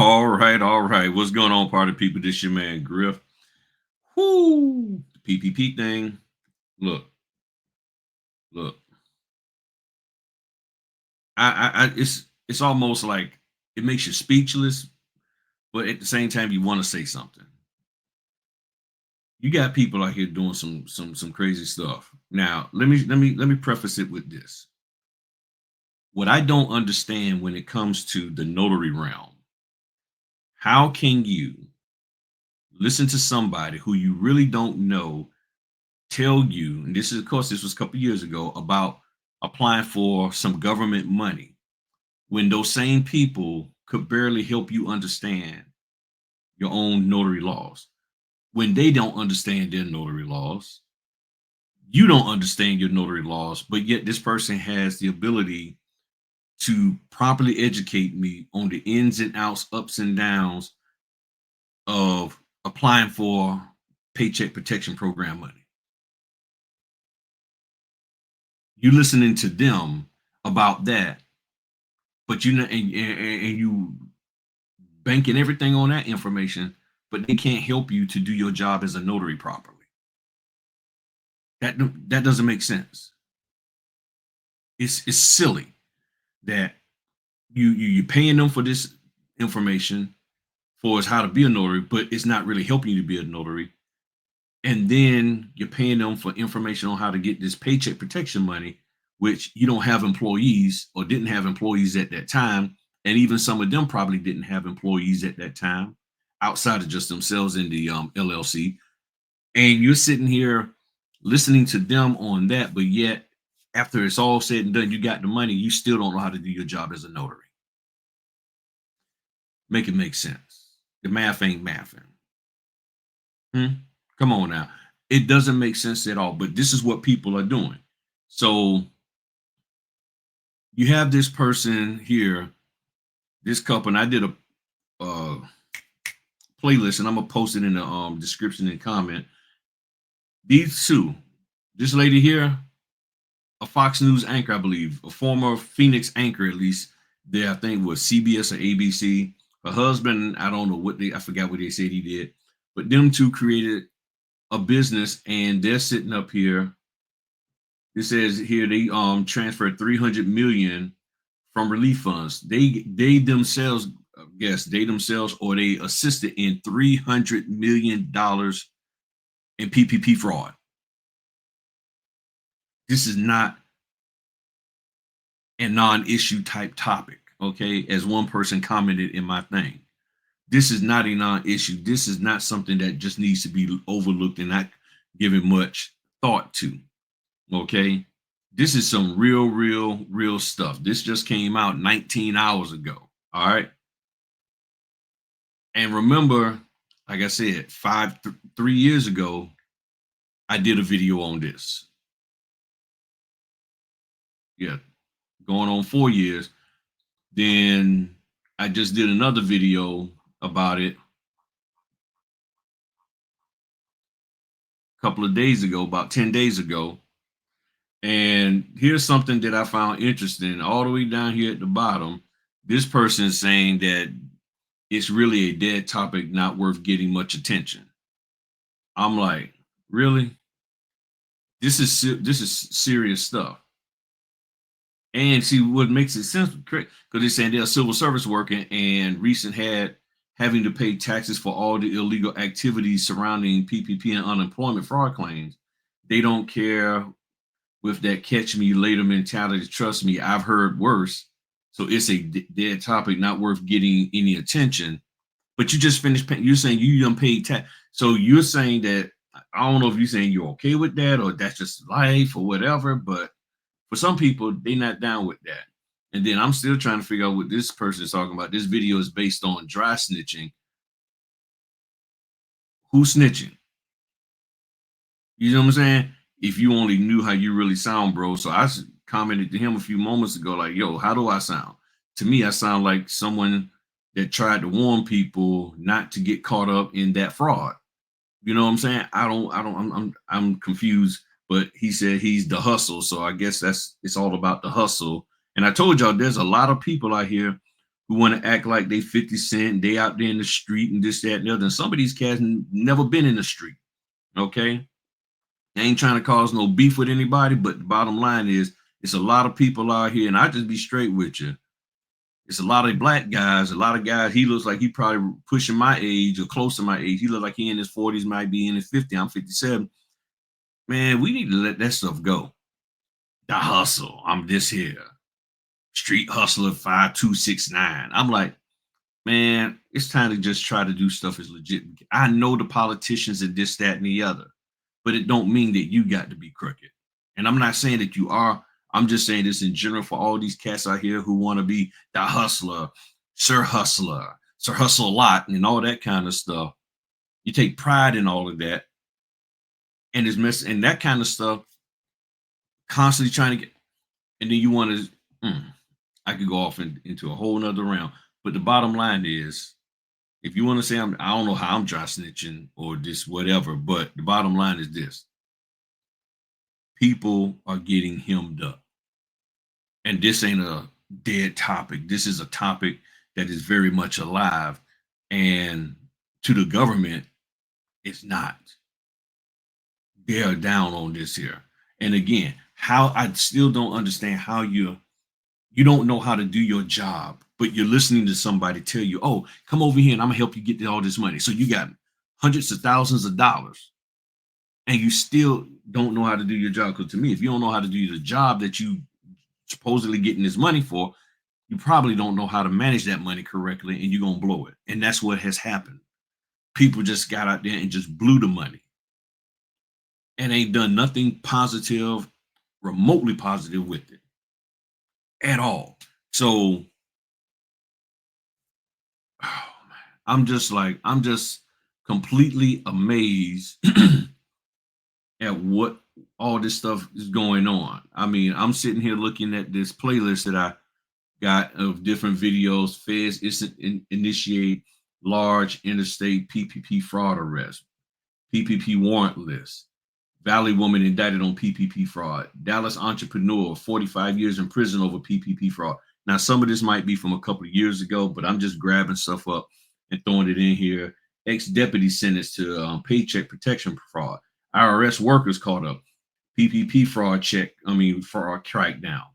All right, all right. What's going on, party people? This your man Griff. Whoo! The PPP thing. Look, look. It's almost like it makes you speechless, but at the same time, you want to say something. You got people out here doing some crazy stuff. Now, let me preface it with this. What I don't understand when it comes to the notary realm, how can you listen to somebody who you really don't know tell you, and this is, of course, this was a couple years ago, about applying for some government money when those same people could barely help you understand your own notary laws? When they don't understand their notary laws, you don't understand your notary laws, but yet this person has the ability to properly educate me on the ins and outs, ups and downs of applying for paycheck protection program money. You listening to them about that, but you know, and you banking everything on that information, but they can't help you to do your job as a notary properly. That doesn't make sense. It's silly that you're paying them for this information for us how to be a notary, but it's not really helping you to be a notary. And then you're paying them for information on how to get this paycheck protection money, which you don't have employees or didn't have employees at that time. And even some of them probably didn't have employees at that time outside of just themselves in the LLC. And you're sitting here listening to them on that, but yet after it's all said and done, you got the money, you still don't know how to do your job as a notary. Make it make sense. The math ain't mathing. Come on now. It doesn't make sense at all, but this is what people are doing. So you have this person here, this couple, and I did a playlist, and I'm gonna post it in the description and comment. These two, this lady here, a Fox News anchor, I believe, a former Phoenix anchor, at least there, I think was CBS or ABC. Her husband, I don't know I forgot what they said he did, but them two created a business, and they're sitting up here. It says here they transferred 300 million from relief funds. They themselves, they themselves, or they assisted in $300 million in PPP fraud. This is not a non-issue type topic, okay? As one person commented in my thing, this is not a non-issue. This is not something that just needs to be overlooked and not given much thought to, okay? This is some real stuff. This just came out 19 hours ago, all right? And remember, like I said, 3 years ago, I did a video on this. Yeah, going on 4 years. Then I just did another video about it a couple of days ago, about 10 days ago. And here's something that I found interesting. All the way down here at the bottom, this person is saying that it's really a dead topic, not worth getting much attention. I'm like, really? This is serious stuff. And see what makes it sense, because they're saying they're civil service worker and recent had having to pay taxes for all the illegal activities surrounding PPP and unemployment fraud claims. They don't care with that catch me later mentality. Trust me, I've heard worse. So it's a dead topic, not worth getting any attention. But you just finished paying. You're saying you done paid tax. So you're saying that, I don't know if you're saying you're okay with that or that's just life or whatever, but for some people, they're not down with that. And then I'm still trying to figure out what this person is talking about. This video is based on dry snitching. Who's snitching? You know what I'm saying? If you only knew how you really sound, bro. So I commented to him a few moments ago, like, yo, how do I sound? To me, I sound like someone that tried to warn people not to get caught up in that fraud. You know what I'm saying? I'm confused, but he said he's the hustle. So I guess it's all about the hustle. And I told y'all there's a lot of people out here who want to act like they 50 Cent, they out there in the street and this, that, and the other. And some of these cats never been in the street. Okay. They ain't trying to cause no beef with anybody, but the bottom line is it's a lot of people out here, and I just be straight with you. It's a lot of black guys, a lot of guys. He looks like he probably pushing my age or close to my age. He look like he in his 40s, might be in his 50s. I'm 57. Man, we need to let that stuff go. The hustle. I'm this here. Street hustler 5269. I'm like, man, it's time to just try to do stuff as legit. I know the politicians and this, that, and the other, but it don't mean that you got to be crooked. And I'm not saying that you are. I'm just saying this in general for all these cats out here who want to be the hustler, Sir Hustle a lot, and all that kind of stuff. You take pride in all of that, and it's and that kind of stuff. Constantly trying to get, and then you want to. I could go off into a whole nother realm, but the bottom line is, if you want to say I don't know how I'm dry snitching or this whatever, but the bottom line is this: people are getting hemmed up. And this ain't a dead topic. This is a topic that is very much alive. And to the government, it's not. They are down on this here. And again, how I still don't understand how you don't know how to do your job, but you're listening to somebody tell you, oh, come over here and I'm gonna help you get all this money. So you got hundreds of thousands of dollars and you still don't know how to do your job. Because to me, if you don't know how to do the job that you supposedly getting this money for, you probably don't know how to manage that money correctly and you're gonna blow it. And that's what has happened. People just got out there and just blew the money and ain't done nothing positive, remotely positive with it at all. So I'm just completely amazed at what all this stuff is going on. I mean, I'm sitting here looking at this playlist that I got of different videos. Feds initiate large interstate PPP fraud arrest, PPP warrant list. Valley woman indicted on PPP fraud. Dallas entrepreneur, 45 years in prison over PPP fraud. Now, some of this might be from a couple of years ago, but I'm just grabbing stuff up and throwing it in here. Ex-deputy sentenced to paycheck protection fraud. IRS workers caught up. PPP fraud fraud crackdown.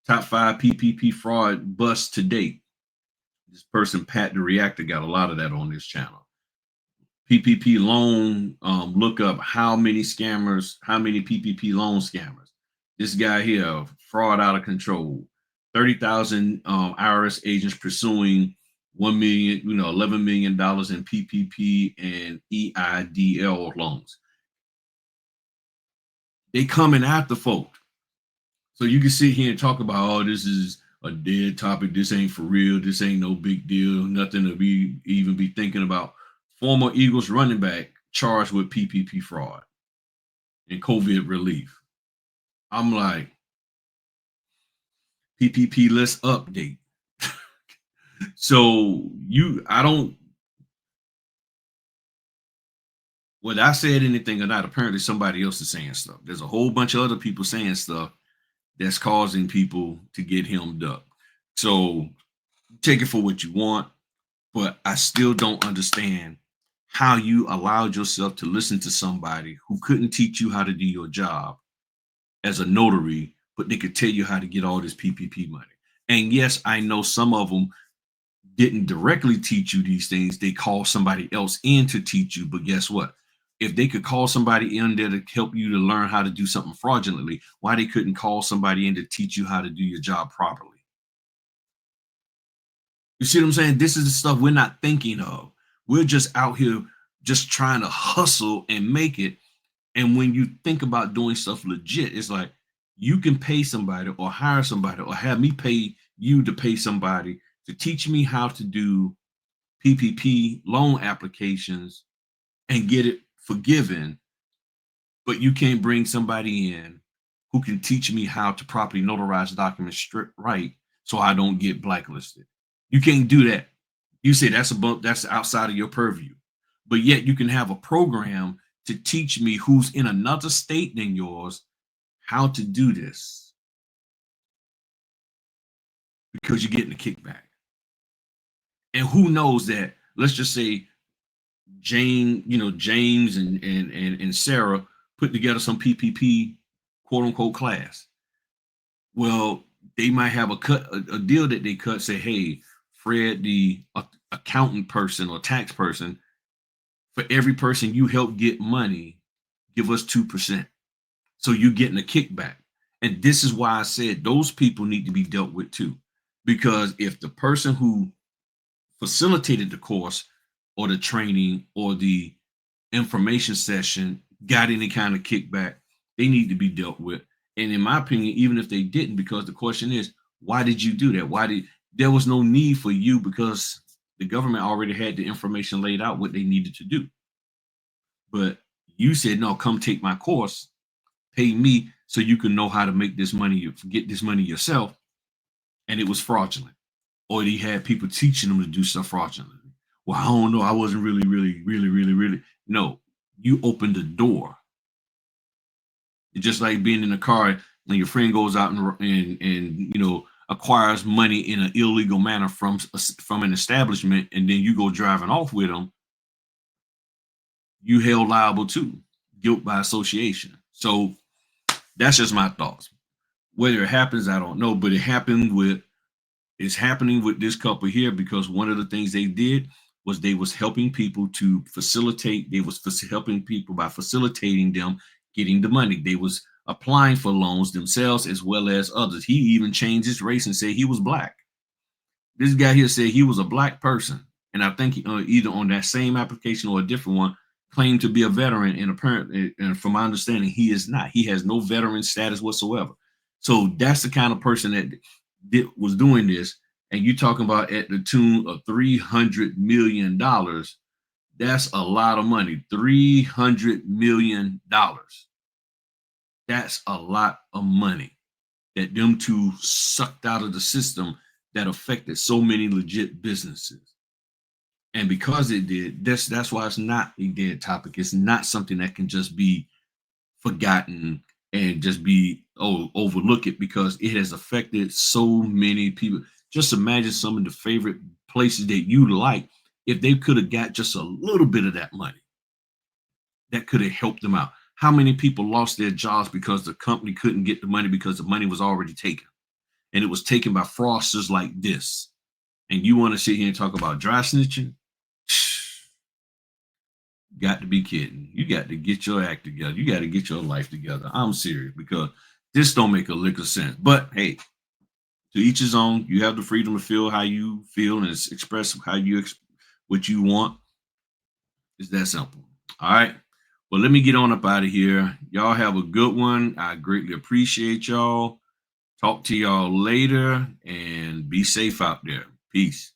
Top 5 PPP fraud busts to date. This person, Pat the Reactor, got a lot of that on this channel. PPP loan, look up how many scammers, how many PPP loan scammers. This guy here, fraud out of control. 30,000 IRS agents pursuing 1 million, $11 million in PPP and EIDL loans. They coming after folks. So you can sit here and talk about, oh, this is a dead topic. This ain't for real. This ain't no big deal. Nothing to even be thinking about. Former Eagles running back charged with PPP fraud and COVID relief. I'm like, PPP, let's update. So whether I said anything or not, apparently somebody else is saying stuff. There's a whole bunch of other people saying stuff that's causing people to get hemmed up. So take it for what you want, but I still don't understand how you allowed yourself to listen to somebody who couldn't teach you how to do your job as a notary, but they could tell you how to get all this PPP money. And yes, I know some of them didn't directly teach you these things. They call somebody else in to teach you. But guess what? If they could call somebody in there to help you to learn how to do something fraudulently, why they couldn't call somebody in to teach you how to do your job properly? You see what I'm saying? This is the stuff we're not thinking of. We're just out here just trying to hustle and make it. And when you think about doing stuff legit, it's like you can pay somebody or hire somebody or have me pay you to pay somebody to teach me how to do PPP loan applications and get it forgiven. But you can't bring somebody in who can teach me how to properly notarize documents right so I don't get blacklisted. You can't do that. You say that's outside of your purview. But yet you can have a program to teach me who's in another state than yours how to do this because you're getting a kickback. And who knows that, let's just say James and Sarah put together some PPP quote unquote class. Well, they might have a deal that they cut, say, hey, Fred, the accountant person or tax person, for every person you help get money, give us 2%. So you're getting a kickback. And this is why I said those people need to be dealt with too. Because if the person who facilitated the course or the training or the information session got any kind of kickback, they need to be dealt with. And in my opinion, even if they didn't, because the question is, why did you do that? There was no need for you, because the government already had the information laid out what they needed to do. But you said, no, come take my course, pay me so you can know how to make this money, get this money yourself. And it was fraudulent. Or he had people teaching them to do stuff fraudulently. Well, I don't know. I wasn't really. No, you opened the door. It's just like being in a car and your friend goes out and acquires money in an illegal manner from an establishment, and then you go driving off with them. You held liable too, guilt by association. So that's just my thoughts. Whether it happens, I don't know, but it's happening with this couple here, because one of the things they did was they was helping people to facilitate. They was helping people by facilitating them getting the money. They was applying for loans themselves as well as others. He even changed his race and said he was black. This guy here said he was a black person, and I think either on that same application or a different one, claimed to be a veteran. And apparently, and from my understanding, he is not. He has no veteran status whatsoever. So that's the kind of person that was doing this. And you talking about at the tune of $300 million. That's a lot of money. $300 million. That's a lot of money that them two sucked out of the system that affected so many legit businesses. And because it did, that's why it's not a dead topic. It's not something that can just be forgotten and just be overlook it, because it has affected so many people. Just imagine some of the favorite places that you like, if they could have got just a little bit of that money, that could have helped them out. How many people lost their jobs because the company couldn't get the money because the money was already taken, and it was taken by fraudsters like this? And you want to sit here and talk about dry snitching? Got to be kidding. You got to get your act together. You got to get your life together. I'm serious, because this don't make a lick of sense. But hey, to each his own. You have the freedom to feel how you feel and express how what you want. It's that simple. All right. Well, let me get on up out of here. Y'all have a good one. I greatly appreciate y'all. Talk to y'all later, and be safe out there. Peace.